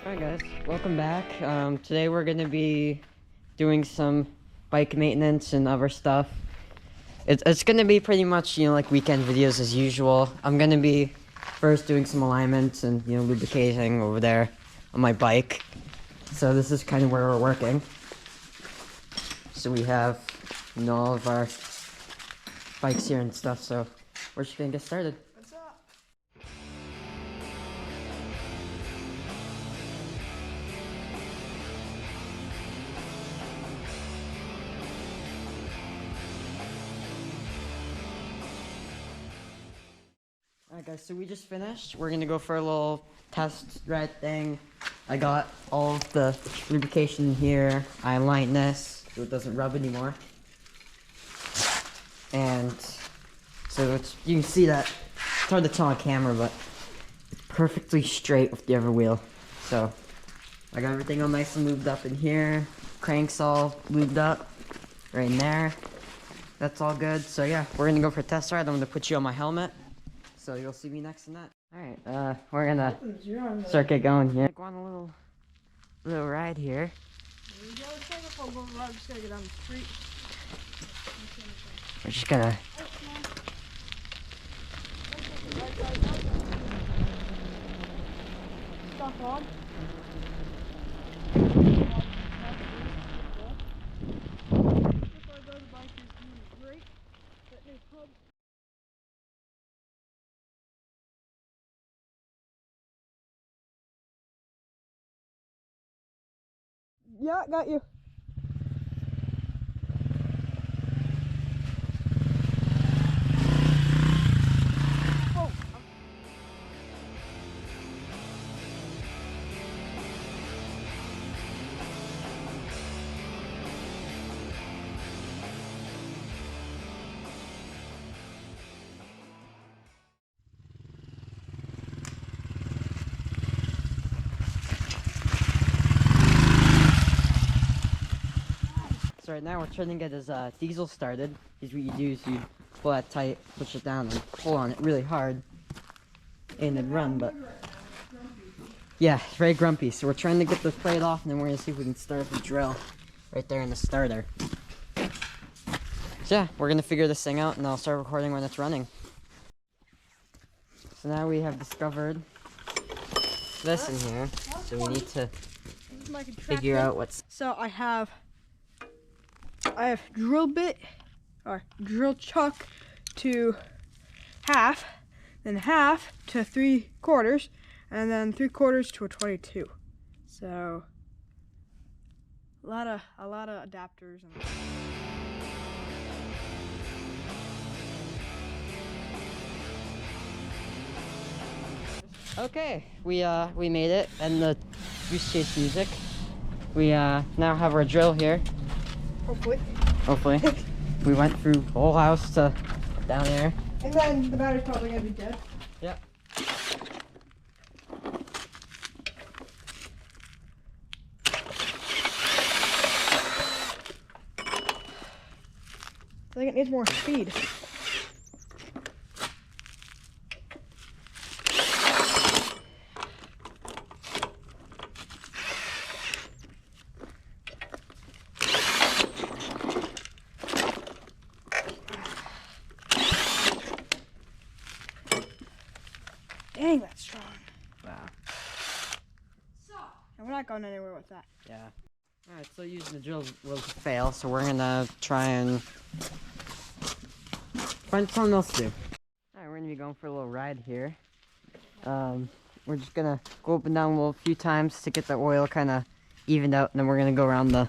Hi guys, welcome back. Today we're gonna be doing some bike maintenance and other stuff. It's gonna be pretty much, like weekend videos as usual. I'm gonna be first doing some alignments and, lubricating over there on my bike. So this is kind of where we're working. So we have, all of our bikes here and stuff, so we're just gonna get started. Alright guys, so we just finished. We're gonna go for a little test ride thing. I got all of the lubrication here. I aligned this so it doesn't rub anymore. And so you can see that, it's hard to tell on camera, but it's perfectly straight with the other wheel. So I got everything all nice and lubed up in here. Cranks all lubed up right in there. That's all good. So yeah, we're gonna go for a test ride. I'm gonna put you on my helmet, so you'll see me next in that. Alright, we're gonna start get going here. Go on a little ride here. We're just gonna Stop on. Yeah, got you. Oh. So right now we're trying to get his diesel started. Is what you do is you pull that tight, push it down, and pull on it really hard, and then run. But yeah, it's very grumpy. So we're trying to get the plate off, and then we're gonna see if we can start the drill right there in the starter. So yeah, we're gonna figure this thing out, and I'll start recording when it's running. So now we have discovered this in here. So we need to figure out what's. So I have drill bit or drill chuck to half, then half to 3/4, and then 3/4 to a 22. So a lot of adapters and. Okay, we made it, and the Goose Chase music. We now have our drill here. Hopefully. We went through the whole house to down there. And then the battery's probably gonna be dead. Yep. I think it needs more speed. Dang, that's strong. Wow. And we're not going anywhere with that. Yeah. Alright, so using the drill was a fail, so we're gonna try and find something else to do. Alright, we're gonna be going for a little ride here. We're just gonna go up and down a few times to get the oil kind of evened out, and then we're gonna go around the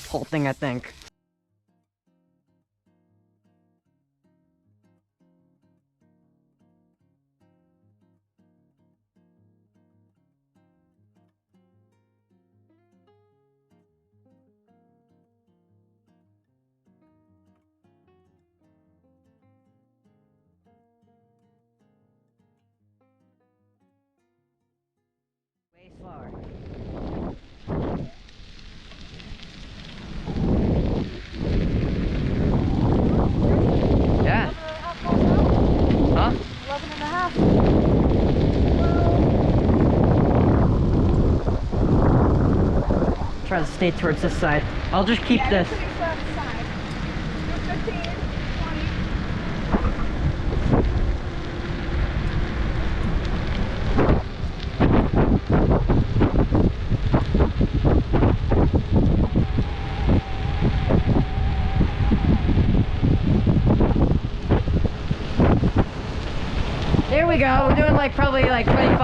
whole thing, I think. Way slower. Yeah. Huh? 11 and a half. try to stay towards this side. I'll just keep Yeah, this. do 15, 20. There we go. We're doing like probably like 25